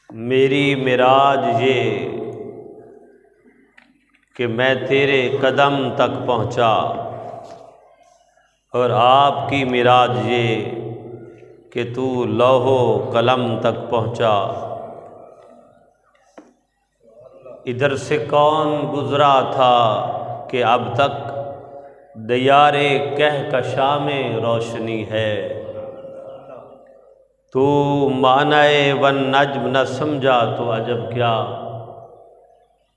میری معراج یہ کہ میں تیرے قدم تک پہنچا، اور آپ کی معراج یہ کہ تو لوح و قلم تک پہنچا۔ ادھر سے کون گزرا تھا کہ اب تک دیار کہکشاں میں روشنی ہے؟ تو معنی والنجم نہ سمجھا تو عجب کیا،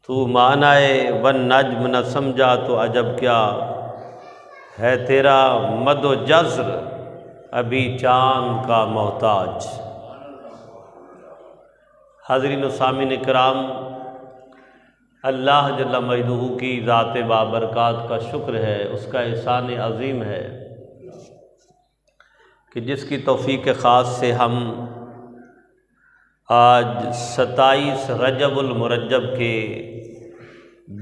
تو معنی والنجم نہ سمجھا تو عجب کیا، ہے تیرا مد و جزر ابھی چاند کا محتاج۔ حاضرین و سامعین کرام، اللہ جل مجدہ کی ذات بابرکات کا شکر ہے، اس کا احسان عظیم ہے کہ جس کی توفیق خاص سے ہم آج 27 رجب المرجب کے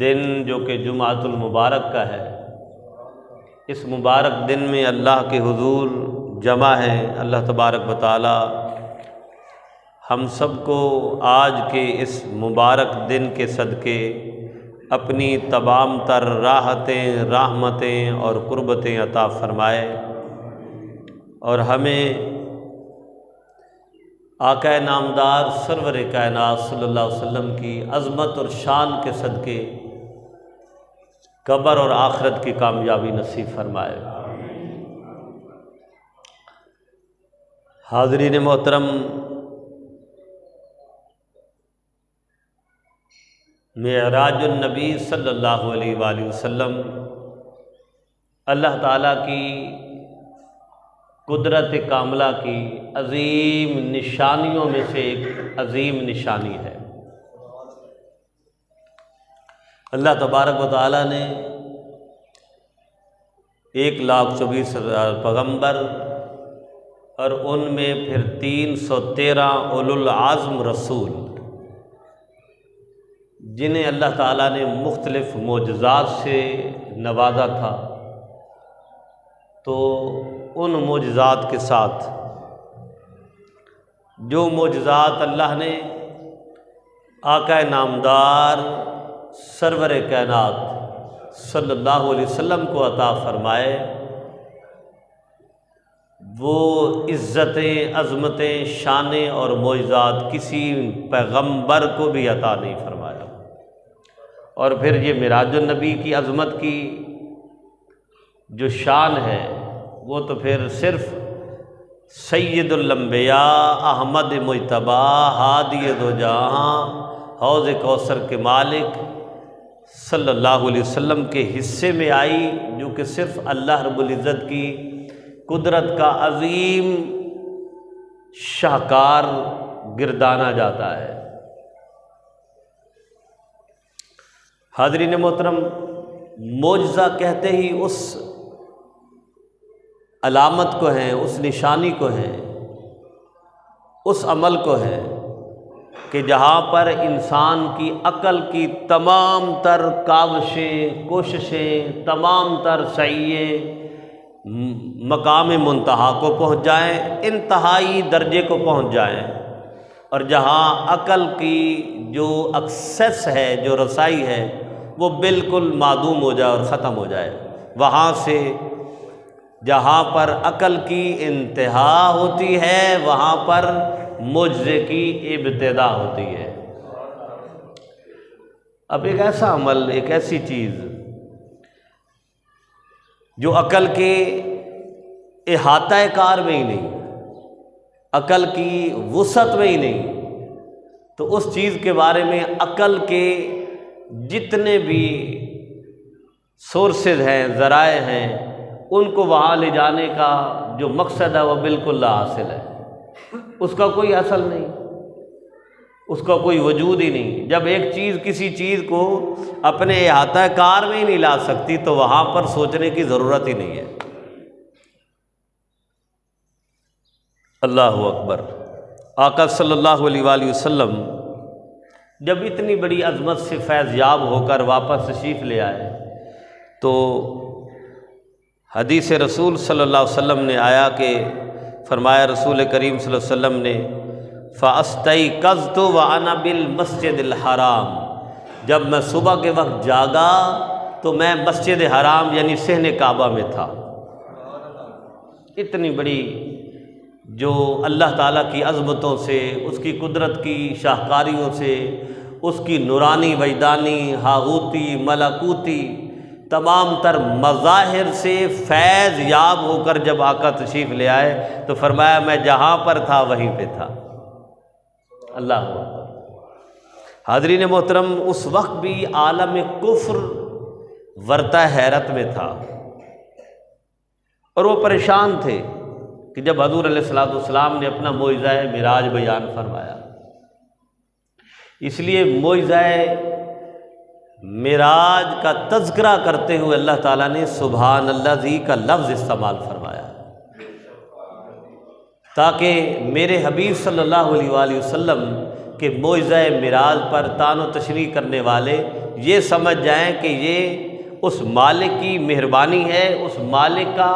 دن جو کہ جمعۃ المبارک کا ہے، اس مبارک دن میں اللہ کے حضور جمع ہیں۔ اللہ تبارک و تعالی ہم سب کو آج کے اس مبارک دن کے صدقے اپنی تمام تر راحتیں، رحمتیں اور قربتیں عطا فرمائے، اور ہمیں آقا نامدار سرور کائنات صلی اللہ علیہ وسلم کی عظمت اور شان کے صدقے قبر اور آخرت کی کامیابی نصیب فرمائے۔ حاضرین محترم، معراج النبی صلی اللہ علیہ وآلہ وسلم اللہ تعالیٰ کی قدرت کاملہ کی عظیم نشانیوں میں سے ایک عظیم نشانی ہے۔ اللہ تبارک و تعالیٰ نے 1,24,000 پیغمبر اور ان میں پھر 313 اولو العزم رسول، جنہیں اللہ تعالیٰ نے مختلف معجزات سے نوازا تھا، تو ان معجزات کے ساتھ جو معجزات اللہ نے آقا نامدار سرور کائنات صلی اللہ علیہ وسلم کو عطا فرمائے، وہ عزتیں، عظمتیں، شانیں اور معجزات کسی پیغمبر کو بھی عطا نہیں فرمایا۔ اور پھر یہ معراج النبی کی عظمت کی جو شان ہے، وہ تو پھر صرف سید الانبیاء احمد مجتبی ہادی دو جہاں حوض کوثر کے مالک صلی اللہ علیہ وسلم کے حصے میں آئی، جو کہ صرف اللہ رب العزت کی قدرت کا عظیم شاہکار گردانا جاتا ہے۔ حاضرین محترم، معجزہ کہتے ہی اس علامت کو ہیں، اس نشانی کو ہیں، اس عمل کو ہے کہ جہاں پر انسان کی عقل کی تمام تر کاوشیں، کوششیں، تمام تر سعییں مقام منتہا کو پہنچ جائیں، انتہائی درجے کو پہنچ جائیں، اور جہاں عقل کی جو ایکسیس ہے، جو رسائی ہے، وہ بالکل معدوم ہو جائے اور ختم ہو جائے، وہاں سے جہاں پر عقل کی انتہا ہوتی ہے، وہاں پر معجزے کی ابتدا ہوتی ہے۔ اب ایک ایسا عمل، ایک ایسی چیز جو عقل کے احاطہ کار میں ہی نہیں، عقل کی وسعت میں ہی نہیں، تو اس چیز کے بارے میں عقل کے جتنے بھی سورسز ہیں، ذرائع ہیں، ان کو وہاں لے جانے کا جو مقصد ہے وہ بالکل لا حاصل ہے، اس کا کوئی اصل نہیں، اس کا کوئی وجود ہی نہیں۔ جب ایک چیز کسی چیز کو اپنے احاطہ کار میں ہی نہیں لا سکتی، تو وہاں پر سوچنے کی ضرورت ہی نہیں ہے۔ اللہ اکبر۔ آقا صلی اللہ علیہ وآلہ وسلم جب اتنی بڑی عظمت سے فیض یاب ہو کر واپس تشریف لے آئے، تو حدیث رسول صلی اللہ علیہ وسلم نے آیا کہ فرمایا رسول کریم صلی اللہ علیہ وسلم نے فاستيقظت وأنا بالمسجد الحرام، جب میں صبح کے وقت جاگا تو میں مسجد حرام یعنی صحن کعبہ میں تھا۔ اتنی بڑی جو اللہ تعالیٰ کی عظمتوں سے، اس کی قدرت کی شاہکاریوں سے، اس کی نورانی وجدانی ہاہوتی ملکوتی تمام تر مظاہر سے فیض یاب ہو کر جب آقا تشریف لے آئے تو فرمایا میں جہاں پر تھا وہیں پہ تھا۔ اللہ اکبر۔ حاضرین محترم، اس وقت بھی عالم کفر ورطہ حیرت میں تھا اور وہ پریشان تھے کہ جب حضور علیہ الصلوۃ والسلام نے اپنا معجزہ معراج بیان فرمایا۔ اس لیے معجزہ معراج کا تذکرہ کرتے ہوئے اللہ تعالیٰ نے سبحان الذی کا لفظ استعمال فرمایا تاکہ میرے حبیب صلی اللہ علیہ وآلہ وسلم کہ معجزہ معراج پر طعن و تشریح کرنے والے یہ سمجھ جائیں کہ یہ اس مالک کی مہربانی ہے، اس مالک کا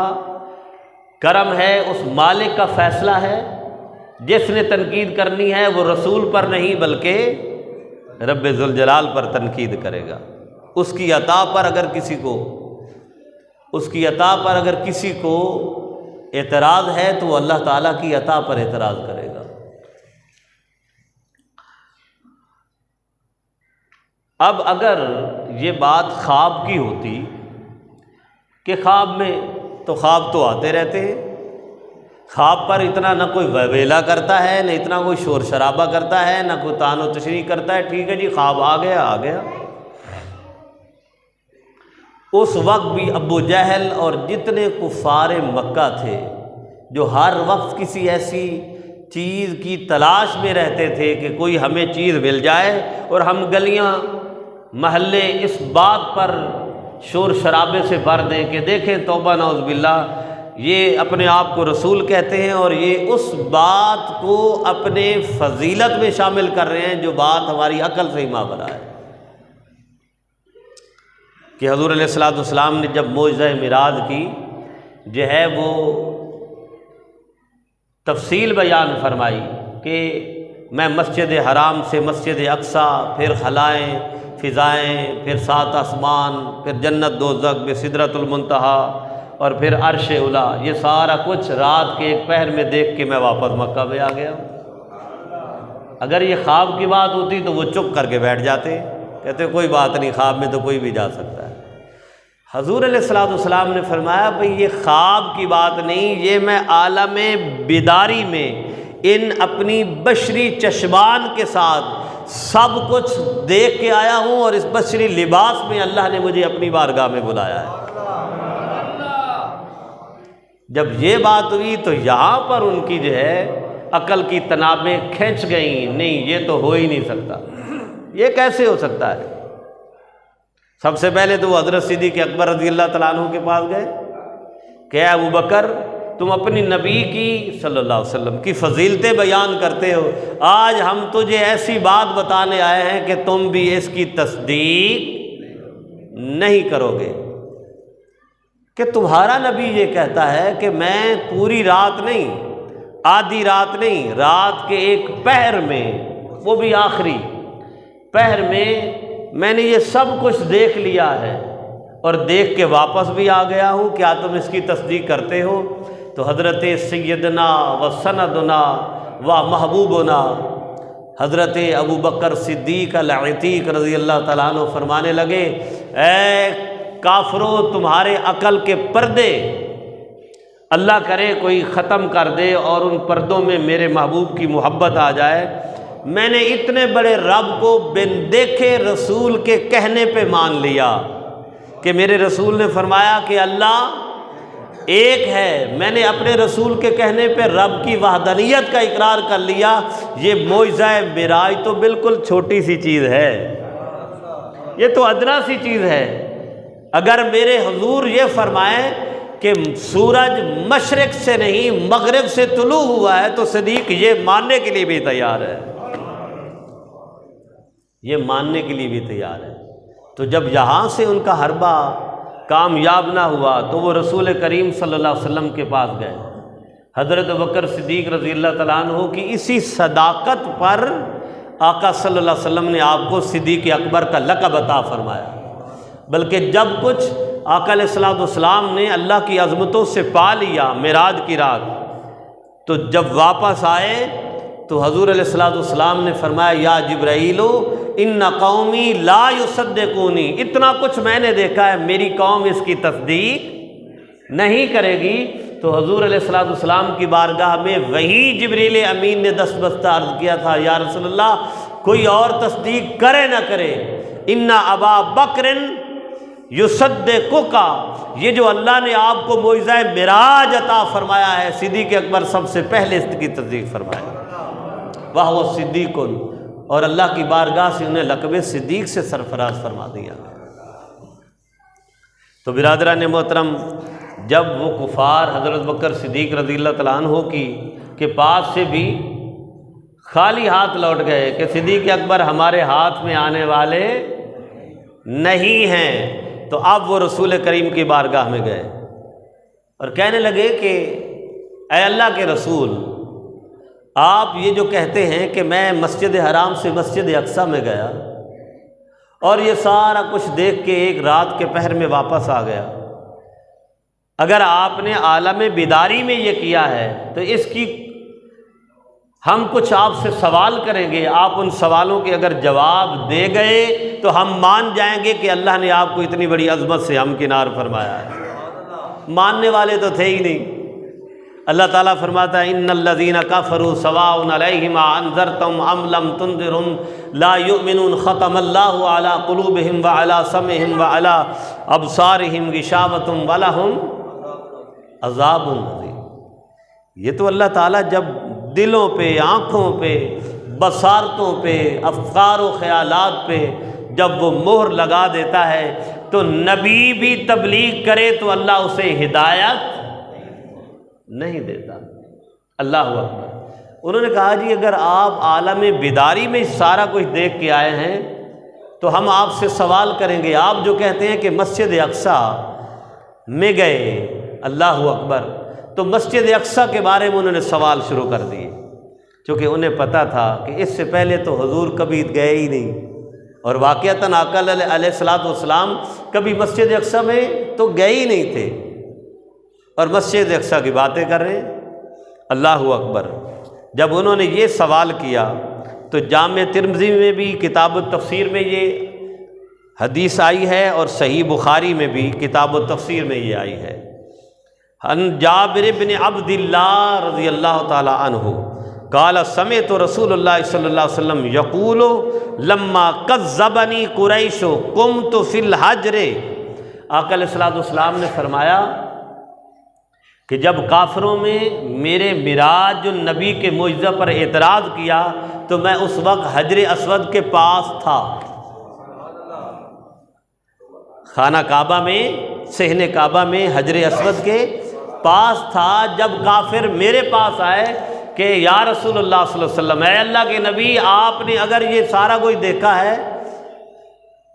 کرم ہے، اس مالک کا فیصلہ ہے۔ جس نے تنقید کرنی ہے وہ رسول پر نہیں بلکہ رب ذوالجلال پر تنقید کرے گا۔ اس کی عطا پر اگر کسی کو اعتراض ہے تو وہ اللہ تعالیٰ کی عطا پر اعتراض کرے گا۔ اب اگر یہ بات خواب کی ہوتی کہ خواب میں تو خواب تو آتے رہتے ہیں، خواب پر اتنا نہ کوئی ویلا کرتا ہے، نہ اتنا کوئی شور شرابہ کرتا ہے، نہ کوئی طعن و تشریح کرتا ہے، ٹھیک ہے جی خواب آ گیا۔ اس وقت بھی ابو جہل اور جتنے کفار مکہ تھے جو ہر وقت کسی ایسی چیز کی تلاش میں رہتے تھے کہ کوئی ہمیں چیز مل جائے اور ہم گلیاں محلے اس بات پر شور شرابے سے بھر دیں کہ دیکھیں توبہ نعوذ باللہ یہ اپنے آپ کو رسول کہتے ہیں اور یہ اس بات کو اپنے فضیلت میں شامل کر رہے ہیں جو بات ہماری عقل سے ہی مابرا ہے کہ حضور علیہ الصلوۃ والسلام نے جب معجزہ معراج کی جو ہے وہ تفصیل بیان فرمائی کہ میں مسجد حرام سے مسجد اقصیٰ، پھر خلائیں فضائیں، پھر 7 آسمان، پھر جنت دوزخ بسدرۃ المنتہا اور پھر عرش اولا، یہ سارا کچھ رات کے ایک پہر میں دیکھ کے میں واپس مکہ میں آ گیا۔ اگر یہ خواب کی بات ہوتی تو وہ چپ کر کے بیٹھ جاتے، کہتے کوئی بات نہیں، خواب میں تو کوئی بھی جا سکتا ہے۔ حضور علیہ الصلوۃ والسلام نے فرمایا بھئی یہ خواب کی بات نہیں، یہ میں عالم بیداری میں ان اپنی بشری چشمان کے ساتھ سب کچھ دیکھ کے آیا ہوں اور اس بشری لباس میں اللہ نے مجھے اپنی بارگاہ میں بلایا ہے۔ جب یہ بات ہوئی تو یہاں پر ان کی جو ہے عقل کی تنابیں کھینچ گئیں، نہیں یہ تو ہو ہی نہیں سکتا، یہ کیسے ہو سکتا ہے؟ سب سے پہلے تو وہ حضرت صدیق اکبر رضی اللہ تعالیٰ عنہ کے پاس گئے کہ اے ابو بکر تم اپنی نبی کی صلی اللہ علیہ وسلم کی فضیلتیں بیان کرتے ہو، آج ہم تجھے ایسی بات بتانے آئے ہیں کہ تم بھی اس کی تصدیق نہیں کرو گے کہ تمہارا نبی یہ کہتا ہے کہ میں پوری رات نہیں، آدھی رات نہیں، رات کے ایک پہر میں، وہ بھی آخری پہر میں نے یہ سب کچھ دیکھ لیا ہے اور دیکھ کے واپس بھی آ گیا ہوں، کیا تم اس کی تصدیق کرتے ہو؟ تو حضرت سیدنا و سندنا و محبوبنا حضرت ابو بکر صدیق العتیق رضی اللہ تعالیٰ عنہ فرمانے لگے اے کافرو تمہارے عقل کے پردے اللہ کرے کوئی ختم کر دے اور ان پردوں میں میرے محبوب کی محبت آ جائے۔ میں نے اتنے بڑے رب کو بن دیکھے رسول کے کہنے پہ مان لیا کہ میرے رسول نے فرمایا کہ اللہ ایک ہے، میں نے اپنے رسول کے کہنے پہ رب کی وحدانیت کا اقرار کر لیا۔ یہ معجزہ معراج تو بالکل چھوٹی سی چیز ہے، یہ تو ادنا سی چیز ہے۔ اگر میرے حضور یہ فرمائیں کہ سورج مشرق سے نہیں مغرب سے طلوع ہوا ہے تو صدیق یہ ماننے کے لیے بھی تیار ہے، یہ ماننے کے لیے بھی تیار ہے۔ تو جب یہاں سے ان کا حربہ کامیاب نہ ہوا تو وہ رسول کریم صلی اللہ علیہ وسلم کے پاس گئے، حضرت بکر صدیق رضی اللہ تعالیٰ عنہ کی اسی صداقت پر آقا صلی اللہ علیہ وسلم نے آپ کو صدیق اکبر کا لقب عطا فرمایا۔ بلکہ جب کچھ آقا علیہ الصلوۃ والسلام نے اللہ کی عظمتوں سے پا لیا معراج کی رات، تو جب واپس آئے تو حضور علیہ الصلوۃ والسلام نے فرمایا یا جبرائیل ان قومی لا یصدقونی، اتنا کچھ میں نے دیکھا ہے، میری قوم اس کی تصدیق نہیں کرے گی۔ تو حضور علیہ الصلوۃ والسلام کی بارگاہ میں وہی جبریل امین نے دست بستہ عرض کیا تھا یا رسول اللہ کوئی اور تصدیق کرے نہ کرے، ان ابا بکر یصدقک، یہ جو اللہ نے آپ کو معجزہ معراج عطا فرمایا ہے، صدیق اکبر سب سے پہلے اس کی تصدیق فرمائے، وہو صدیق، اور اللہ کی بارگاہ سے انہیں لقب صدیق سے سرفراز فرما دیا۔ تو برادران محترم، جب وہ کفار حضرت بکر صدیق رضی اللہ تعالیٰ عنہ کے پاس سے بھی خالی ہاتھ لوٹ گئے کہ صدیق اکبر ہمارے ہاتھ میں آنے والے نہیں ہیں، تو اب وہ رسول کریم کی بارگاہ میں گئے اور کہنے لگے کہ اے اللہ کے رسول، آپ یہ جو کہتے ہیں کہ میں مسجد حرام سے مسجد اقصیٰ میں گیا اور یہ سارا کچھ دیکھ کے ایک رات کے پہر میں واپس آ گیا، اگر آپ نے عالم بیداری میں یہ کیا ہے تو اس کی ہم کچھ آپ سے سوال کریں گے، آپ ان سوالوں کے اگر جواب دے گئے تو ہم مان جائیں گے کہ اللہ نے آپ کو اتنی بڑی عظمت سے ہمکنار فرمایا ہے۔ ماننے والے تو تھے ہی نہیں۔ اللہ تعالیٰ فرماتا ہے ان الذین کفروا سواء علیہم انذرتم ام لم تنذرہم لا یؤمنون، ختم اللہ علی قلوبہم وعلی سمعہم وعلی ابصارہم غشاوۃ ولہم عذاب عظیم۔ یہ تو اللہ تعالیٰ جب دلوں پہ، آنکھوں پہ، بصارتوں پہ، افکار و خیالات پہ جب وہ مہر لگا دیتا ہے تو نبی بھی تبلیغ کرے تو اللہ اسے ہدایت نہیں دیتا۔ اللہ اکبر۔ انہوں نے کہا جی اگر آپ عالم بیداری میں سارا کچھ دیکھ کے آئے ہیں تو ہم آپ سے سوال کریں گے، آپ جو کہتے ہیں کہ مسجد اقصیٰ میں گئے، اللہ اکبر، تو مسجد اقصیٰ کے بارے میں انہوں نے سوال شروع کر دیے، چونکہ انہیں پتہ تھا کہ اس سے پہلے تو حضور کبھی گئے ہی نہیں، اور واقعتاً آقا علیہ الصلوۃ والسلام کبھی مسجد اقصیٰ میں تو گئے ہی نہیں تھے، اور مسجد اقصیٰ کی باتیں کر رہے ہیں۔ اللہ اکبر۔ جب انہوں نے یہ سوال کیا تو جامع ترمذی میں بھی کتاب التفسیر میں یہ حدیث آئی ہے، اور صحیح بخاری میں بھی کتاب التفسیر میں یہ آئی ہے۔ ان جابر بن عبد اللہ رضی اللہ تعالی عنہ قال سمعت رسول اللہ صلی اللہ علیہ وسلم یقول لما کذبنی قریش قمت فی الحجر، آقا علیہ الصلوۃ والسلام نے فرمایا کہ جب کافروں میں میرے معراج النبی کے معجزہ پر اعتراض کیا تو میں اس وقت حجر اسود کے پاس تھا، خانہ کعبہ میں، صحن کعبہ میں حجر اسود کے پاس تھا، جب کافر میرے پاس آئے کہ یا رسول اللہ صلی اللہ علیہ وسلم، اے اللہ کے نبی، آپ نے اگر یہ سارا کچھ دیکھا ہے،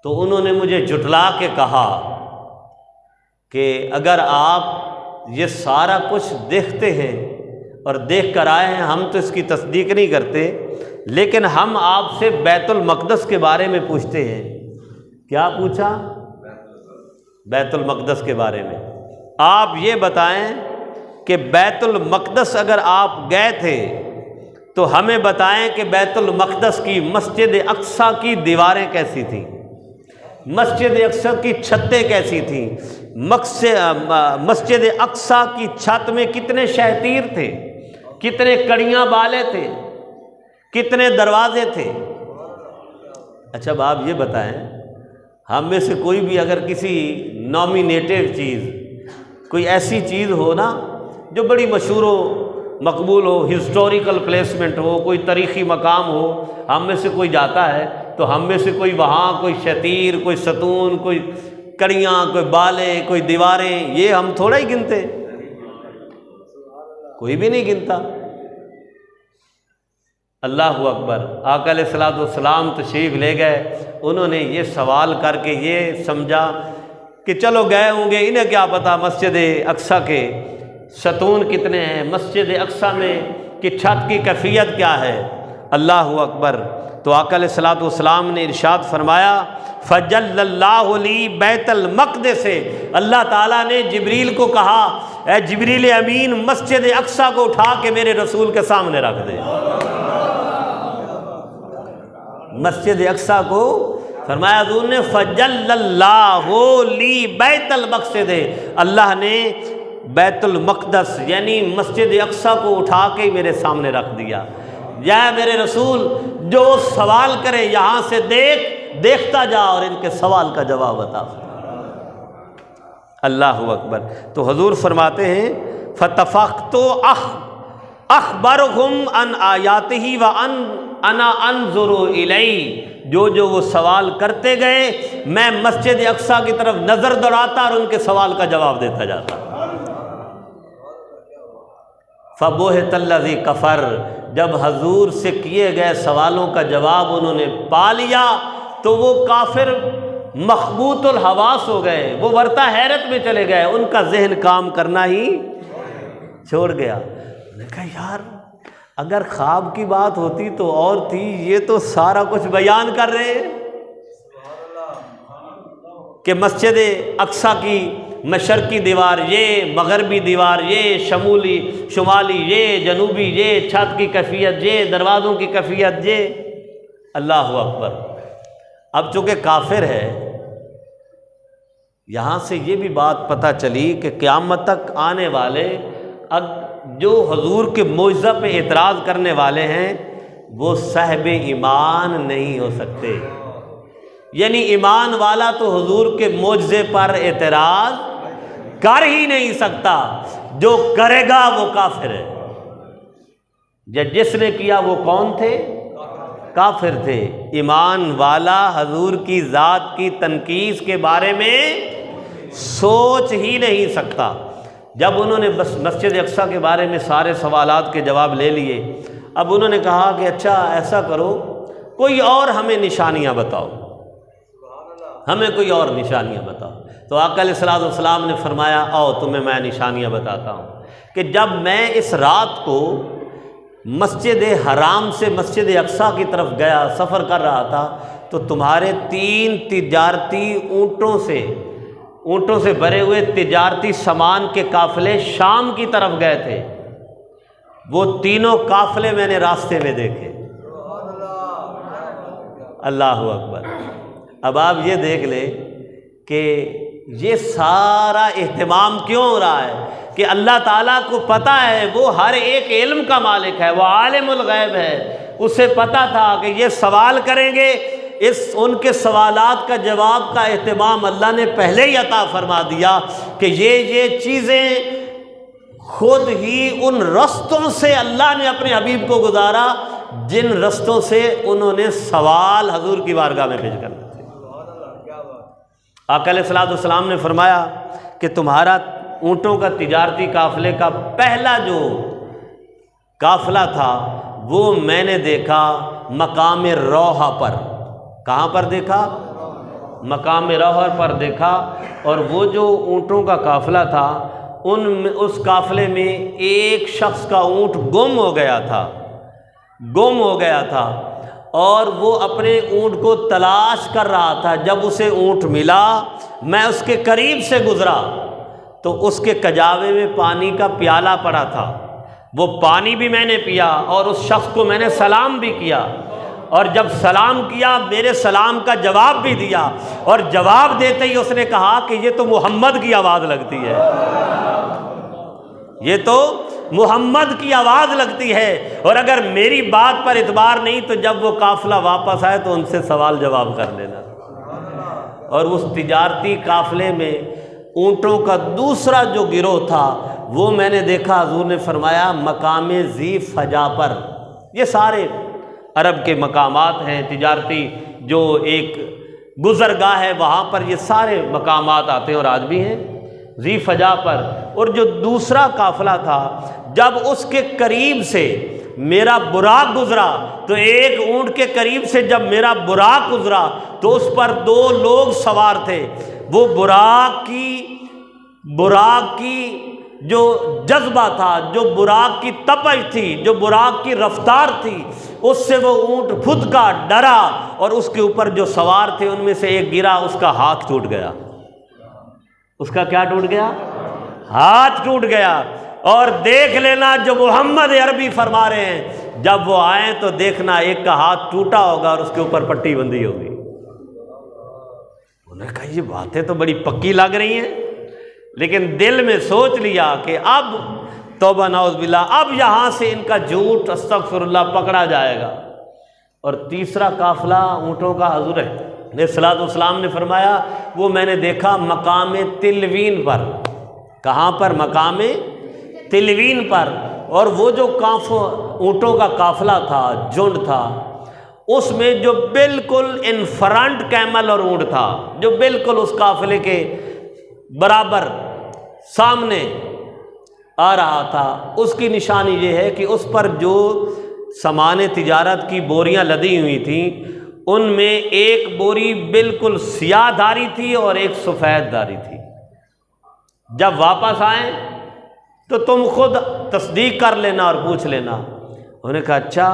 تو انہوں نے مجھے جھٹلا کے کہا کہ اگر آپ یہ سارا کچھ دیکھتے ہیں اور دیکھ کر آئے ہیں، ہم تو اس کی تصدیق نہیں کرتے، لیکن ہم آپ سے بیت المقدس کے بارے میں پوچھتے ہیں۔ کیا پوچھا؟ بیت المقدس کے بارے میں۔ آپ یہ بتائیں کہ بیت المقدس اگر آپ گئے تھے تو ہمیں بتائیں کہ بیت المقدس کی مسجد اقصیٰ کی دیواریں کیسی تھیں، مسجد اقصیٰ کی چھتیں کیسی تھیں، مسجد اقصیٰ کی چھت میں کتنے شہتیر تھے، کتنے کڑیاں بالے تھے، کتنے دروازے تھے۔ اچھا اب آپ یہ بتائیں، ہم میں سے کوئی بھی اگر کسی نامینیٹڈ چیز، کوئی ایسی چیز ہو نا جو بڑی مشہور ہو، مقبول ہو، ہسٹوریکل پلیسمنٹ ہو، کوئی تاریخی مقام ہو، ہم میں سے کوئی جاتا ہے تو ہم میں سے کوئی وہاں کوئی شتیر، کوئی ستون، کوئی کڑیاں، کوئی بالے، کوئی دیواریں، یہ ہم تھوڑا ہی گنتے، کوئی بھی نہیں گنتا۔ اللہ اکبر۔ آقا علیہ الصلوۃ والسلام تشریف لے گئے، انہوں نے یہ سوال کر کے یہ سمجھا کہ چلو گئے ہوں گے، انہیں کیا پتہ مسجد اقصیٰ کے ستون کتنے ہیں، مسجد اقصیٰ میں کہ چھت کی کیفیت کیا ہے، اللہ اکبر۔ تو آقا علیہ الصلوۃ والسلام نے ارشاد فرمایا فجل اللہ لی بیت المقدس، اللہ تعالیٰ نے جبریل کو کہا اے جبریل امین مسجد اقصیٰ کو اٹھا کے میرے رسول کے سامنے رکھ دے۔ مسجد اقصیٰ کو فرمایا حضور نے فجل اللہ لی بیت المقدس، اللہ نے بیت المقدس یعنی مسجد اقصیٰ کو اٹھا کے میرے سامنے رکھ دیا۔ یا میرے رسول جو سوال کرے یہاں سے دیکھتا جا اور ان کے سوال کا جواب بتا۔ اللہ اکبر۔ تو حضور فرماتے ہیں فتفقت اخبرہم عن آیاتہ وانا انظر الیہ، جو وہ سوال کرتے گئے میں مسجد اقصیٰ کی طرف نظر دوڑاتا اور ان کے سوال کا جواب دیتا جاتا۔ فبہت الذی کفر، جب حضور سے کیے گئے سوالوں کا جواب انہوں نے پا لیا تو وہ کافر مخبوط الحواس ہو گئے، وہ ورطہ حیرت میں چلے گئے، ان کا ذہن کام کرنا ہی چھوڑ گیا۔ میں نے کہا یار اگر خواب کی بات ہوتی تو اور تھی، یہ تو سارا کچھ بیان کر رہے ہیں کہ مسجد اقصیٰ کی مشرقی دیوار یہ، مغربی دیوار یہ، شمالی یہ، جنوبی یہ، چھت کی کیفیت یہ، دروازوں کی کیفیت یہ۔ اللہ اکبر۔ اب چونکہ کافر ہے، یہاں سے یہ بھی بات پتہ چلی کہ قیامت تک آنے والے جو حضور کے معجزہ پہ اعتراض کرنے والے ہیں وہ صاحب ایمان نہیں ہو سکتے، یعنی ایمان والا تو حضور کے معجزے پر اعتراض کر ہی نہیں سکتا، جو کرے گا وہ کافر ہے۔ جس نے کیا وہ کون تھے؟ کافر تھے۔ ایمان والا حضور کی ذات کی تنقیص کے بارے میں سوچ ہی نہیں سکتا۔ جب انہوں نے بس مسجد اقصیٰ کے بارے میں سارے سوالات کے جواب لے لیے، اب انہوں نے کہا کہ اچھا ایسا کرو کوئی اور ہمیں نشانیاں بتاؤ، ہمیں کوئی اور نشانیاں بتاؤ۔ تو آقا علیہ الصلوۃ والسلام نے فرمایا آؤ تمہیں میں نشانیاں بتاتا ہوں کہ جب میں اس رات کو مسجد حرام سے مسجد اقصیٰ کی طرف گیا، سفر کر رہا تھا، تو تمہارے 3 تجارتی اونٹوں سے بھرے ہوئے تجارتی سامان کے قافلے شام کی طرف گئے تھے، وہ تینوں قافلے میں نے راستے میں دیکھے۔ اللہ اکبر۔ اب آپ یہ دیکھ لیں کہ یہ سارا اہتمام کیوں ہو رہا ہے کہ اللہ تعالیٰ کو پتہ ہے وہ ہر ایک علم کا مالک ہے، وہ عالم الغیب ہے، اسے پتہ تھا کہ یہ سوال کریں گے، ان کے سوالات کا جواب کا اہتمام اللہ نے پہلے ہی عطا فرما دیا کہ یہ چیزیں خود ہی ان رستوں سے اللہ نے اپنے حبیب کو گزارا جن رستوں سے انہوں نے سوال حضور کی بارگاہ میں بھیج کر تھے۔ آقا علیہ الصلوۃ والسلام نے فرمایا کہ تمہارا اونٹوں کا تجارتی قافلے کا پہلا جو قافلہ تھا وہ میں نے دیکھا مقام روحہ پر۔ کہاں پر دیکھا؟ مقام روحہ پر دیکھا، اور وہ جو اونٹوں کا قافلہ تھا اس قافلے میں ایک شخص کا اونٹ گم ہو گیا تھا اور وہ اپنے اونٹ کو تلاش کر رہا تھا۔ جب اسے اونٹ ملا میں اس کے قریب سے گزرا تو اس کے کجاوے میں پانی کا پیالہ پڑا تھا، وہ پانی بھی میں نے پیا اور اس شخص کو میں نے سلام بھی کیا، اور جب سلام کیا میرے سلام کا جواب بھی دیا، اور جواب دیتے ہی اس نے کہا کہ یہ تو محمد کی آواز لگتی ہے، یہ تو محمد کی آواز لگتی ہے۔ اور اگر میری بات پر اعتبار نہیں تو جب وہ قافلہ واپس آئے تو ان سے سوال جواب کر لینا۔ اور اس تجارتی قافلے میں اونٹوں کا دوسرا جو گروہ تھا وہ میں نے دیکھا، حضور نے فرمایا مقام ذی فجا پر۔ یہ سارے عرب کے مقامات ہیں تجارتی، جو ایک گزرگاہ ہے وہاں پر یہ سارے مقامات آتے ہیں اور آج بھی ہیں، ذی فجا پر۔ اور جو دوسرا قافلہ تھا جب اس کے قریب سے میرا براق گزرا تو ایک اونٹ کے قریب سے جب میرا براق گزرا تو اس پر 2 لوگ سوار تھے، وہ براق کی جو جذبہ تھا، جو براق کی تپش تھی، جو براق کی رفتار تھی، اس سے وہ اونٹ پھدکا، ڈرا، اور اس کے اوپر جو سوار تھے ان میں سے ایک گرا، اس کا ہاتھ ٹوٹ گیا۔ اس کا کیا ٹوٹ گیا؟ ہاتھ ٹوٹ گیا۔ اور دیکھ لینا جو محمد عربی فرما رہے ہیں، جب وہ آئیں تو دیکھنا ایک کا ہاتھ ٹوٹا ہوگا اور اس کے اوپر پٹی بندھی ہوگی۔ انہوں نے کہا یہ باتیں تو بڑی پکی لگ رہی ہیں، لیکن دل میں سوچ لیا کہ اب توبہ نعوذ باللہ، اب یہاں سے ان کا جھوٹ استغفر اللہ پکڑا جائے گا۔ اور تیسرا قافلہ اونٹوں کا حضور علیہ الصلوۃ والسلام نے فرمایا وہ میں نے دیکھا مقام تلوین پر۔ کہاں پر؟ مقام تلوین پر۔ اور وہ جو اونٹوں کا قافلہ تھا، جھنڈ تھا، اس میں جو بالکل ان فرنٹ کیمل اور اونٹ تھا، جو بالکل اس قافلے کے برابر سامنے آ رہا تھا، اس کی نشانی یہ ہے کہ اس پر جو سامان تجارت کی بوریاں لدی ہوئی تھیں، ان میں ایک بوری بالکل سیاہ دھاری تھی اور ایک سفید دھاری تھی۔ جب واپس آئیں تو تم خود تصدیق کر لینا اور پوچھ لینا۔ انہوں نے کہا اچھا،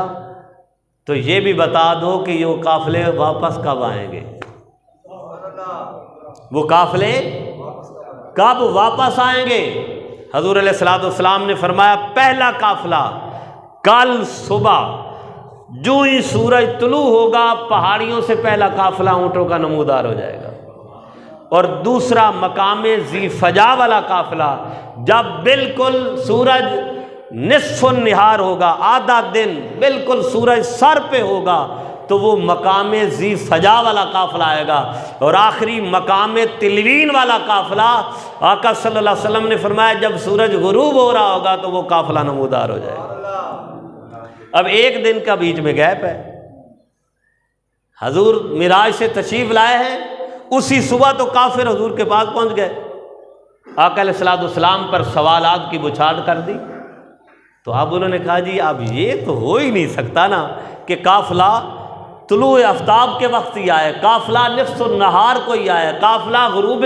تو یہ بھی بتا دو کہ یہ قافلے واپس کب آئیں گے؟ وہ قافلے کب واپس آئیں گے؟ حضور علیہ الصلوۃ والسلام نے فرمایا پہلا قافلہ کل صبح جو ہی سورج طلوع ہوگا، پہاڑیوں سے پہلا قافلہ اونٹوں کا نمودار ہو جائے گا۔ اور دوسرا مقام ذی فجا والا قافلہ جب بالکل سورج نصف النہار ہوگا، آدھا دن بالکل سورج سر پہ ہوگا، تو وہ مقام ذی فجا والا قافلہ آئے گا۔ اور آخری مقام تلوین والا قافلہ آقا صلی اللہ علیہ وسلم نے فرمایا جب سورج غروب ہو رہا ہوگا تو وہ قافلہ نمودار ہو جائے گا۔ اب ایک دن کا بیچ میں گیپ ہے۔ حضور معراج سے تشریف لائے ہیں، اسی صبح تو کافر حضور کے پاس پہنچ گئے، آقا علیہ الصلوۃ والسلام پر سوالات کی بچھاڑ کر دی۔ تو اب انہوں نے کہا جی اب یہ تو ہو ہی نہیں سکتا نا کہ قافلہ طلوع آفتاب کے وقت ہی آئے، قافلہ نصف النہار کو ہی آئے، قافلہ غروب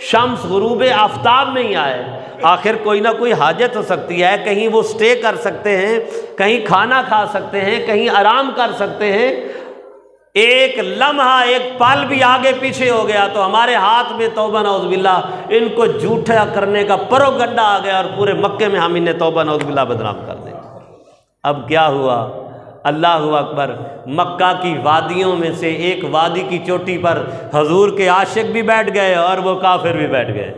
شمس، غروب آفتاب میں ہی آئے۔ آخر کوئی نہ کوئی حاجت ہو سکتی ہے، کہیں وہ سٹے کر سکتے ہیں، کہیں کھانا کھا سکتے ہیں، کہیں آرام کر سکتے ہیں۔ ایک لمحہ، ایک پل بھی آگے پیچھے ہو گیا تو ہمارے ہاتھ میں توبہ نعوذ باللہ ان کو جھوٹا کرنے کا پروگنڈا آ گیا، اور پورے مکے میں ہم انہیں توبہ نعوذ باللہ بدنام کر دیں۔ اب کیا ہوا؟ اللہ اکبر، مکہ کی وادیوں میں سے ایک وادی کی چوٹی پر حضور کے عاشق بھی بیٹھ گئے اور وہ کافر بھی بیٹھ گئے۔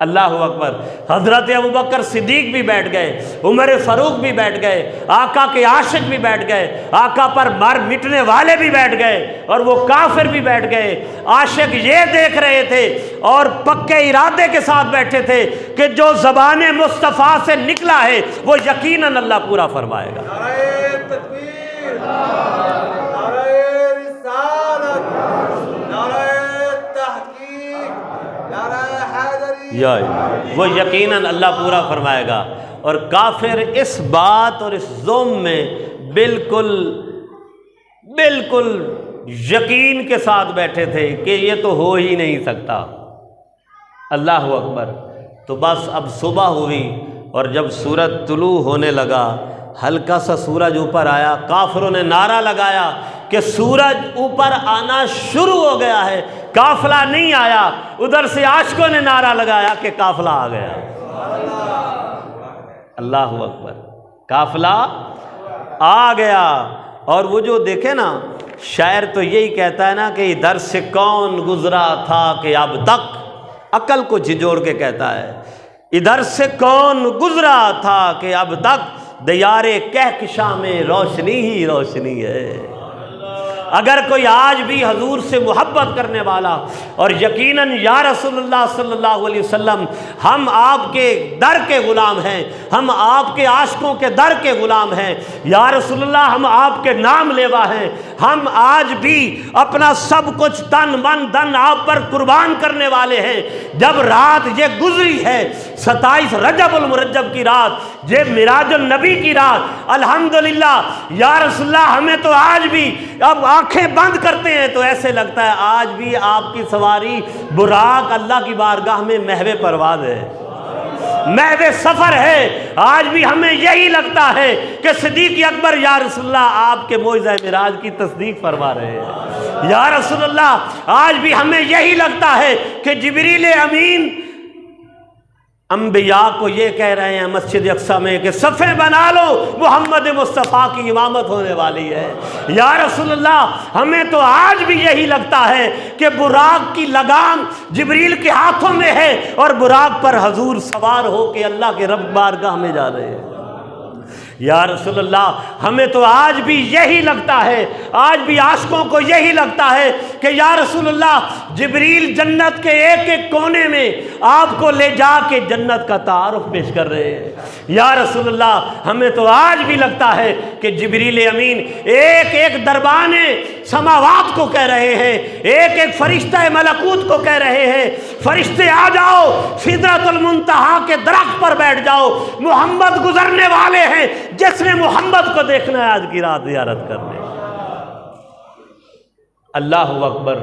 اللہ اکبر، حضرت ابوبکر صدیق بھی بیٹھ گئے، عمر فاروق بھی بیٹھ گئے، آقا کے عاشق بھی بیٹھ گئے، آقا پر مر مٹنے والے بھی بیٹھ گئے، اور وہ کافر بھی بیٹھ گئے۔ عاشق یہ دیکھ رہے تھے اور پکے ارادے کے ساتھ بیٹھے تھے کہ جو زبان مصطفیٰ سے نکلا ہے وہ یقیناً اللہ پورا فرمائے گا۔ نعرہ تکبیر، نعرہ رسالت، نعرہ تحقیق، نعرہ حیدری، وہ یقیناً اللہ پورا فرمائے گا۔ اور کافر اس بات اور اس ظلم میں بالکل یقین کے ساتھ بیٹھے تھے کہ یہ تو ہو ہی نہیں سکتا۔ اللہ اکبر۔ تو بس اب صبح ہوئی اور جب سورج طلوع ہونے لگا، ہلکا سا سورج اوپر آیا، کافروں نے نعرہ لگایا کہ سورج اوپر آنا شروع ہو گیا ہے، قافلہ نہیں آیا۔ ادھر سے عاشقوں نے نعرہ لگایا کہ قافلہ آ گیا۔ اللہ اکبر، قافلہ آ گیا۔ اور وہ جو دیکھے نا، شاعر تو یہی کہتا ہے نا کہ ادھر سے کون گزرا تھا کہ اب تک، عقل کو جھنجھوڑ کے کہتا ہے، ادھر سے کون گزرا تھا کہ اب تک، دیار کہکشاں میں روشنی ہی روشنی ہے۔ اگر کوئی آج بھی حضور سے محبت کرنے والا، اور یقیناً یا رسول اللہ صلی اللہ علیہ وسلم ہم آپ کے در کے غلام ہیں، ہم آپ کے عاشقوں کے در کے غلام ہیں، یا رسول اللہ ہم آپ کے نام لیوا ہیں، ہم آج بھی اپنا سب کچھ تن من دھن آپ پر قربان کرنے والے ہیں۔ جب رات یہ گزری ہے 27 رجب المرجب کی رات، یہ معراج النبی کی رات، الحمدللہ یا رسول اللہ ہمیں تو آج بھی اب آنکھیں بند کرتے ہیں تو ایسے لگتا ہے آج بھی آپ کی سواری براق اللہ کی بارگاہ میں محو پرواز ہے۔ محض سفر ہے۔ آج بھی ہمیں یہی لگتا ہے کہ صدیق اکبر یا رسول اللہ آپ کے معجزہ معراج کی تصدیق فرما رہے ہیں۔ یا رسول اللہ آج بھی ہمیں یہی لگتا ہے کہ جبریل امین انبیاء کو یہ کہہ رہے ہیں مسجد اقصیٰ میں کہ صفیں بنا لو، محمد مصطفیٰ کی امامت ہونے والی ہے۔ یا رسول اللہ ہمیں تو آج بھی یہی لگتا ہے کہ براق کی لگام جبریل کے ہاتھوں میں ہے اور براق پر حضور سوار ہو کے اللہ کے رب بارگاہ میں جا رہے ہیں۔ یا رسول اللہ ہمیں تو آج بھی یہی لگتا ہے، آج بھی عاشقوں کو یہی لگتا ہے کہ یا رسول اللہ جبریل جنت کے ایک ایک کونے میں آپ کو لے جا کے جنت کا تعارف پیش کر رہے ہیں۔ یا رسول اللہ ہمیں تو آج بھی لگتا ہے کہ جبریل امین ایک ایک دربان سماوات کو کہہ رہے ہیں، ایک ایک فرشتہ ملکوت کو کہہ رہے ہیں فرشتے آ جاؤ، سدرۃ المنتہا کے درخت پر بیٹھ جاؤ، محمد گزرنے والے ہیں، جس نے محمد کو دیکھنا ہے آج کی رات زیارت کرنے۔ اللہ اکبر،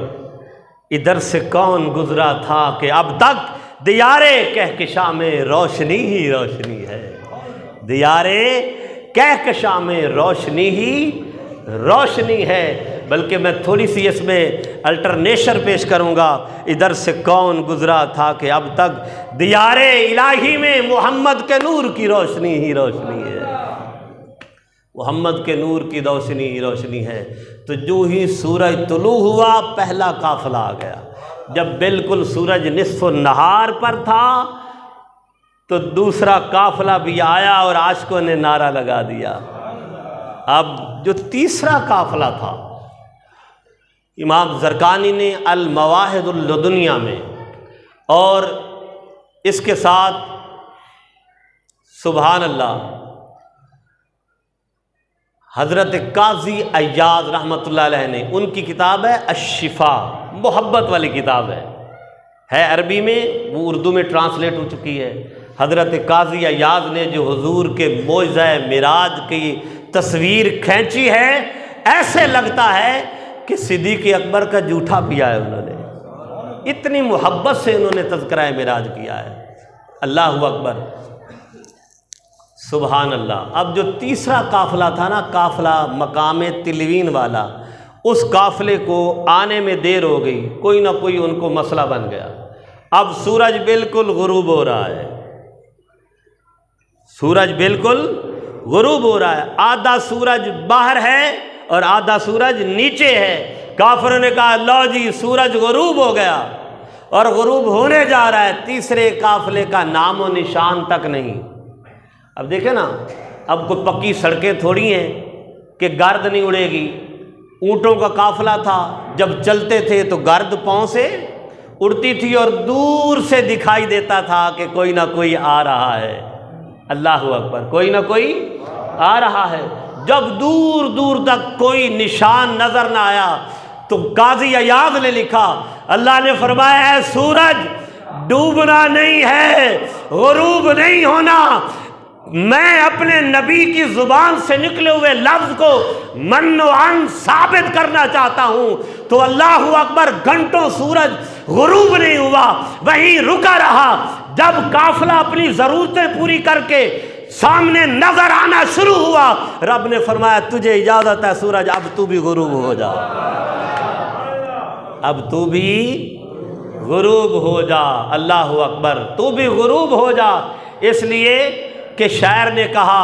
ادھر سے کون گزرا تھا کہ اب تک دیارے کہکشاں میں روشنی ہی روشنی ہے، دیارے کہکشاں میں روشنی ہی روشنی ہے۔ بلکہ میں تھوڑی سی اس میں الٹرنیشن پیش کروں گا، ادھر سے کون گزرا تھا کہ اب تک دیار الہی میں محمد کے نور کی روشنی ہی روشنی ہے، محمد کے نور کی روشنی ہی روشنی ہے۔ تو جو ہی سورج طلوع ہوا پہلا قافلہ آ گیا، جب بالکل سورج نصف النہار پر تھا تو دوسرا قافلہ بھی آیا اور عاشقوں نے نعرہ لگا دیا۔ اب جو تیسرا قافلہ تھا، امام زرقانی نے المواہد اللدنیہ میں اور اس کے ساتھ سبحان اللہ حضرت قاضی عیاض رحمۃ اللہ علیہ نے، ان کی کتاب ہے الشفاء، محبت والی کتاب ہے عربی میں، وہ اردو میں ٹرانسلیٹ ہو چکی ہے۔ حضرت قاضی عیاض نے جو حضور کے معجزہ معراج کی تصویر کھینچی ہے، ایسے لگتا ہے کہ صدیق اکبر کا جوٹھا پیا ہے انہوں نے، اتنی محبت سے انہوں نے تذکرہ معراج کیا ہے۔ اللہ اکبر، سبحان اللہ۔ اب جو تیسرا قافلہ تھا نا، قافلہ مقام تلوین والا، اس قافلے کو آنے میں دیر ہو گئی، کوئی نہ کوئی ان کو مسئلہ بن گیا۔ اب سورج بالکل غروب ہو رہا ہے، سورج بالکل غروب ہو رہا ہے، آدھا سورج باہر ہے اور آدھا سورج نیچے ہے۔ کافروں نے کہا لو جی سورج غروب ہو گیا اور غروب ہونے جا رہا ہے، تیسرے قافلے کا نام و نشان تک نہیں۔ اب دیکھیں نا، اب کوئی پکی سڑکیں تھوڑی ہیں کہ گرد نہیں اڑے گی، اونٹوں کا قافلہ تھا، جب چلتے تھے تو گرد پاؤں سے اڑتی تھی اور دور سے دکھائی دیتا تھا کہ کوئی نہ کوئی آ رہا ہے۔ اللہ اکبر، کوئی نہ کوئی آ رہا ہے۔ جب دور دور تک کوئی نشان نظر نہ آیا تو قاضی عیاض نے لکھا، اللہ نے فرمایا اے سورج ڈوبنا نہیں ہے، غروب نہیں ہونا، میں اپنے نبی کی زبان سے نکلے ہوئے لفظ کو من و عن ثابت کرنا چاہتا ہوں۔ تو اللہ اکبر، گھنٹوں سورج غروب نہیں ہوا، وہیں رکا رہا۔ جب قافلہ اپنی ضرورتیں پوری کر کے سامنے نظر آنا شروع ہوا، رب نے فرمایا تجھے اجازت ہے سورج، اب تو بھی غروب ہو جا، اب تو بھی غروب ہو جا۔ اللہ اکبر، تو بھی غروب ہو جا۔ اس لیے کہ شاعر نے کہا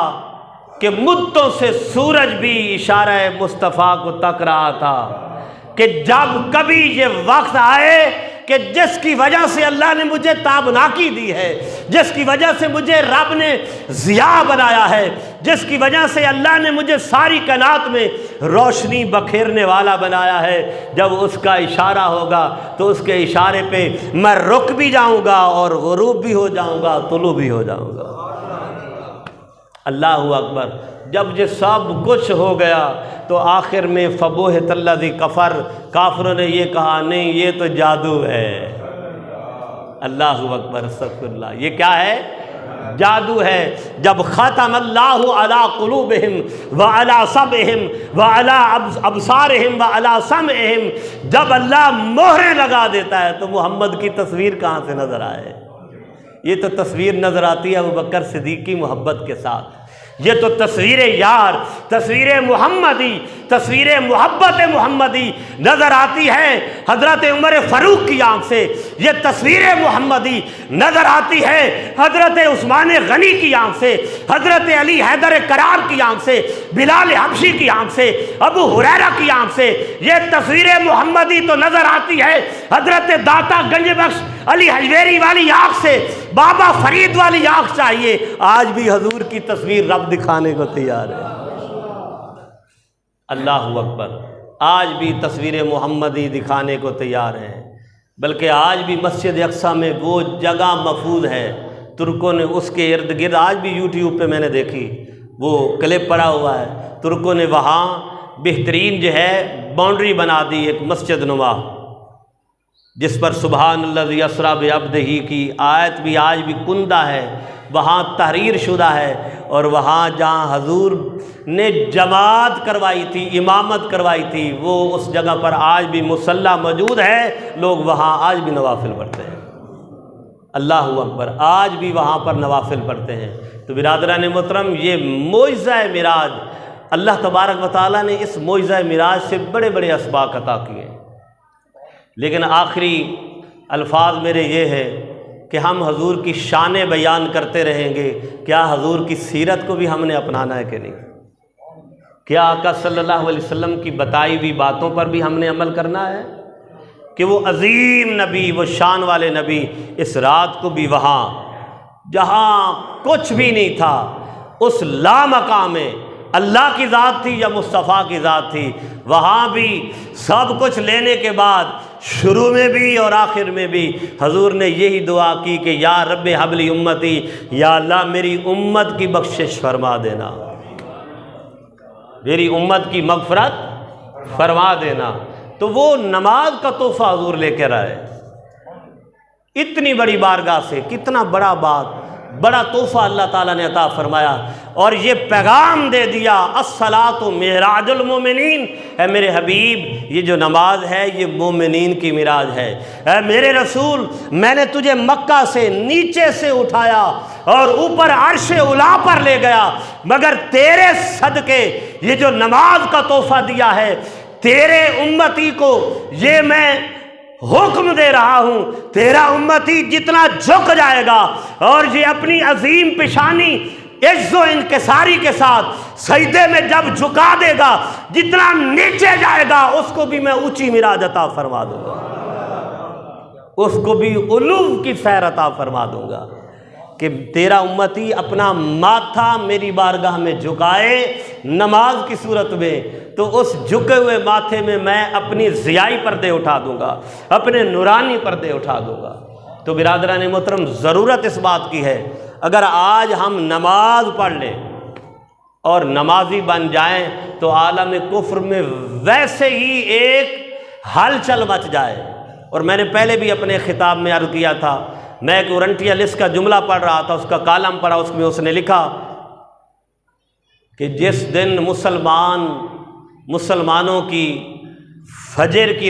کہ مدتوں سے سورج بھی اشارہ مصطفیٰ کو تک رہا تھا کہ جب کبھی یہ وقت آئے کہ جس کی وجہ سے اللہ نے مجھے تابناکی دی ہے، جس کی وجہ سے مجھے رب نے ضیاء بنایا ہے، جس کی وجہ سے اللہ نے مجھے ساری کائنات میں روشنی بکھیرنے والا بنایا ہے، جب اس کا اشارہ ہوگا تو اس کے اشارے پہ میں رک بھی جاؤں گا اور غروب بھی ہو جاؤں گا، طلوع بھی ہو جاؤں گا۔ اللہ اکبر۔ جب یہ سب کچھ ہو گیا تو آخر میں فبوہت الذی کفر، کافروں نے یہ کہا نہیں یہ تو جادو ہے۔ اللہ اکبر، استغفر اللہ، یہ کیا ہے؟ جادو ہے۔ جب ختم اللہ علی قلوبہم وعلی سمعہم وعلی ابصارہم وعلی سمعہم، جب اللہ مہریں لگا دیتا ہے تو محمد کی تصویر کہاں سے نظر آئے؟ یہ تو تصویر نظر آتی ہے ابوبکر صدیق کی محبت کے ساتھ، یہ تو تصویر یار، تصویر محمدی، تصویر محبت محمدی نظر آتی ہے حضرت عمر فاروق کی آنکھ سے، یہ تصویر محمدی نظر آتی ہے حضرت عثمان غنی کی آنکھ سے، حضرت علی حیدر کرار کی آنکھ سے، بلال حبشی کی آنکھ سے، ابو ہریرہ کی آنکھ سے، یہ تصویر محمدی تو نظر آتی ہے حضرت داتا گنج بخش علی حجویری والی آنکھ سے، بابا فرید والی آنکھ چاہیے۔ آج بھی حضور کی تصویر رب دکھانے کو تیار ہے، اللہ اکبر، آج بھی تصویر محمدی دکھانے کو تیار ہے، بلکہ آج بھی مسجد اقصیٰ میں وہ جگہ محفوظ ہے، ترکوں نے اس کے ارد گرد، آج بھی یوٹیوب پہ میں نے دیکھی وہ کلپ پڑا ہوا ہے، ترکوں نے وہاں بہترین جو ہے باؤنڈری بنا دی ایک مسجد نما، جس پر سبحان الذی اسریٰ بعبدہ کی آیت بھی آج بھی کندہ ہے، وہاں تحریر شدہ ہے، اور وہاں جہاں حضور نے جماعت کروائی تھی، امامت کروائی تھی، وہ اس جگہ پر آج بھی مصلی موجود ہے، لوگ وہاں آج بھی نوافل پڑھتے ہیں، اللہ اکبر، آج بھی وہاں پر نوافل پڑھتے ہیں۔ تو برادران محترم، یہ معجزہ معراج، اللہ تبارک و تعالیٰ نے اس معجزہ معراج سے بڑے بڑے اسباق عطا کیے، لیکن آخری الفاظ میرے یہ ہے کہ ہم حضور کی شان بیان کرتے رہیں گے، کیا حضور کی سیرت کو بھی ہم نے اپنانا ہے کہ نہیں؟ کیا آقا صلی اللہ علیہ وسلم کی بتائی ہوئی باتوں پر بھی ہم نے عمل کرنا ہے کہ وہ عظیم نبی، وہ شان والے نبی اس رات کو بھی وہاں جہاں کچھ بھی نہیں تھا، اس لامقام میں اللہ کی ذات تھی یا مصطفیٰ کی ذات تھی، وہاں بھی سب کچھ لینے کے بعد شروع میں بھی اور آخر میں بھی حضور نے یہی دعا کی کہ یا رب حب لی امتی، یا اللہ میری امت کی بخشش فرما دینا، میری امت کی مغفرت فرما دینا۔ تو وہ نماز کا تحفہ حضور لے کر آئے، اتنی بڑی بارگاہ سے، کتنا بڑا بات، بڑا تحفہ اللہ تعالیٰ نے عطا فرمایا، اور یہ پیغام دے دیا الصلاۃ معراج المومنین، اے میرے حبیب یہ جو نماز ہے یہ مومنین کی معراج ہے، اے میرے رسول میں نے تجھے مکہ سے نیچے سے اٹھایا اور اوپر عرش اولیٰ پر لے گیا، مگر تیرے صدقے یہ جو نماز کا تحفہ دیا ہے تیرے امتی کو یہ میں حکم دے رہا ہوں، تیرا امتی جتنا جھک جائے گا اور یہ اپنی عظیم پیشانی عز و انکساری کے ساتھ سجدے میں جب جھکا دے گا، جتنا نیچے جائے گا اس کو بھی میں اونچی معراج عطا فرما دوں گا، اس کو بھی علو کی سیر عطا فرما دوں گا، کہ تیرا امتی اپنا ماتھا میری بارگاہ میں جھکائے نماز کی صورت میں، تو اس جھکے ہوئے ماتھے میں میں اپنی ضیائی پردے اٹھا دوں گا، اپنے نورانی پردے اٹھا دوں گا۔ تو برادران محترم، ضرورت اس بات کی ہے اگر آج ہم نماز پڑھ لیں اور نمازی بن جائیں تو عالم کفر میں ویسے ہی ایک ہلچل مچ جائے۔ اور میں نے پہلے بھی اپنے خطاب میں عرض کیا تھا، میں ایک اورنٹیالسٹ کا جملہ پڑھ رہا تھا، اس کا کالم پڑھا، اس میں اس نے لکھا کہ جس دن مسلمانوں کی فجر کی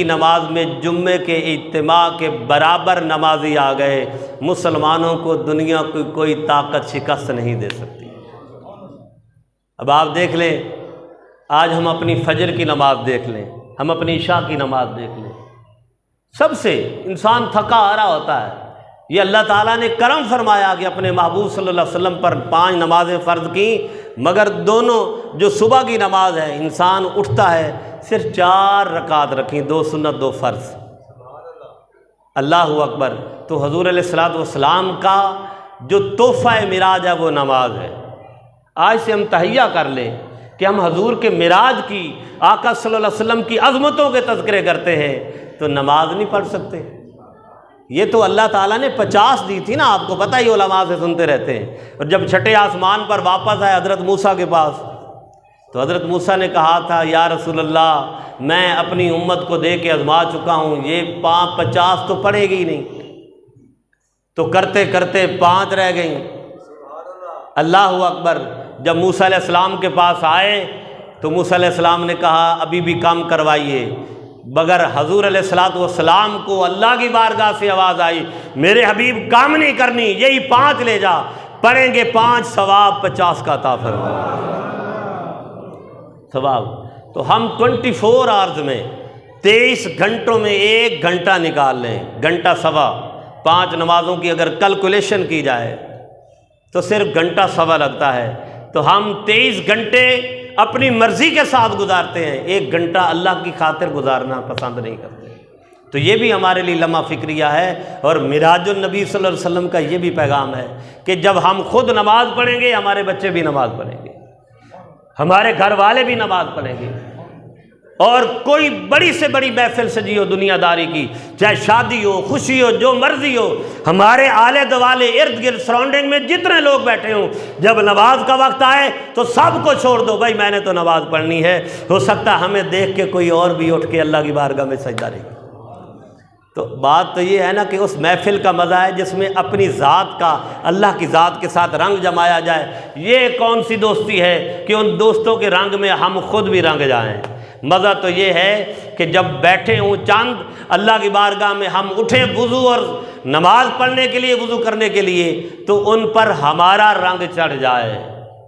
نماز میں جمعے کے اجتماع کے برابر نمازی آ گئے، مسلمانوں کو دنیا کی کوئی طاقت شکست نہیں دے سکتی۔ اب آپ دیکھ لیں، آج ہم اپنی فجر کی نماز دیکھ لیں، ہم اپنی عشاء کی نماز دیکھ لیں، سب سے انسان تھکا ہارا ہوتا ہے۔ یہ اللہ تعالیٰ نے کرم فرمایا کہ اپنے محبوب صلی اللہ علیہ وسلم پر 5 نمازیں فرض کیں، مگر دونوں جو صبح کی نماز ہے انسان اٹھتا ہے صرف 4 رکعت رکھیں، 2 سنت 2 فرض۔ اللہ اکبر۔ تو حضور علیہ الصلوۃ والسلام کا جو تحفہ معراج ہے وہ نماز ہے۔ آج سے ہم تہیہ کر لیں کہ ہم حضور کے معراج کی، آقا صلی اللہ علیہ وسلم کی عظمتوں کے تذکرے کرتے ہیں تو نماز نہیں پڑھ سکتے۔ یہ تو اللہ تعالیٰ نے 50 دی تھی نا، آپ کو پتہ ہی علماء سے سنتے رہتے ہیں۔ اور جب چھٹے آسمان پر واپس آئے حضرت موسیٰ کے پاس، تو حضرت موسیٰ نے کہا تھا یا رسول اللہ میں اپنی امت کو دے کے آزما چکا ہوں، یہ 50 تو پڑے گی نہیں، تو کرتے کرتے 5 رہ گئیں۔ اللہ اکبر۔ جب موسیٰ علیہ السلام کے پاس آئے تو موسیٰ علیہ السلام نے کہا ابھی بھی کم کروائیے، مگر حضور علیہ الصلوۃ والسلام کو اللہ کی بارگاہ سے آواز آئی، میرے حبیب کام نہیں کرنی، یہی 5 لے جا، پڑھیں گے 5 ثواب 50 کا عطا فرما ثواب۔ تو ہم 24 آورز میں 23 گھنٹوں میں 1 گھنٹہ نکال لیں، گھنٹہ سوا، 5 نمازوں کی اگر کیلکولیشن کی جائے تو صرف گھنٹہ سوا لگتا ہے، تو ہم 23 گھنٹے اپنی مرضی کے ساتھ گزارتے ہیں، 1 گھنٹہ اللہ کی خاطر گزارنا پسند نہیں کرتے۔ تو یہ بھی ہمارے لیے لمحہ فکریہ ہے، اور معراج النبی صلی اللہ علیہ وسلم کا یہ بھی پیغام ہے کہ جب ہم خود نماز پڑھیں گے ہمارے بچے بھی نماز پڑھیں گے، ہمارے گھر والے بھی نماز پڑھیں گے، اور کوئی بڑی سے بڑی محفل سجی ہو دنیا داری کی، چاہے شادی ہو، خوشی ہو، جو مرضی ہو، ہمارے آلے دوالے ارد گرد سراؤنڈنگ میں جتنے لوگ بیٹھے ہوں، جب نماز کا وقت آئے تو سب کو چھوڑ دو، بھائی میں نے تو نماز پڑھنی ہے، ہو سکتا ہے ہمیں دیکھ کے کوئی اور بھی اٹھ کے اللہ کی بارگاہ میں سجدہ نہیں۔ تو بات تو یہ ہے نا کہ اس محفل کا مزہ ہے جس میں اپنی ذات کا اللہ کی ذات کے ساتھ رنگ جمایا جائے۔ یہ کون سی دوستی ہے کہ ان دوستوں کے رنگ میں ہم خود بھی رنگ جائیں۔ مزہ تو یہ ہے کہ جب بیٹھے ہوں چند اللہ کی بارگاہ میں، ہم اٹھیں وضو اور نماز پڑھنے کے لیے، وضو کرنے کے لیے، تو ان پر ہمارا رنگ چڑھ جائے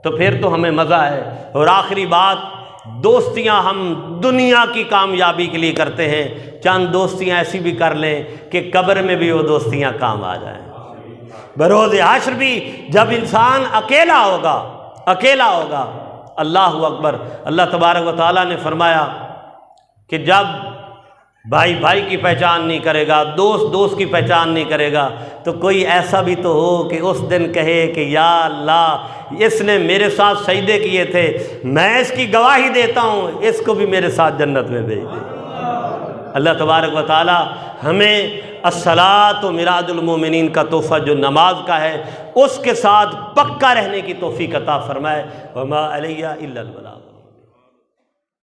تو پھر تو ہمیں مزہ ہے۔ اور آخری بات، دوستیاں ہم دنیا کی کامیابی کے لیے کرتے ہیں، چند دوستیاں ایسی بھی کر لیں کہ قبر میں بھی وہ دوستیاں کام آ جائیں، بروز حشر بھی جب انسان اکیلا ہوگا۔ اللہ اکبر۔ اللہ تبارک و تعالیٰ نے فرمایا کہ جب بھائی بھائی کی پہچان نہیں کرے گا، دوست دوست کی پہچان نہیں کرے گا، تو کوئی ایسا بھی تو ہو کہ اس دن کہے کہ یا اللہ اس نے میرے ساتھ سجدے کیے تھے، میں اس کی گواہی دیتا ہوں، اس کو بھی میرے ساتھ جنت میں بھیج دے۔ اللہ تبارک و تعالی ہمیں الصلاۃ و معراج المومنین کا تحفہ جو نماز کا ہے اس کے ساتھ پکا رہنے کی توفیق عطا فرمائے۔ وما علیہ الا البلاغ۔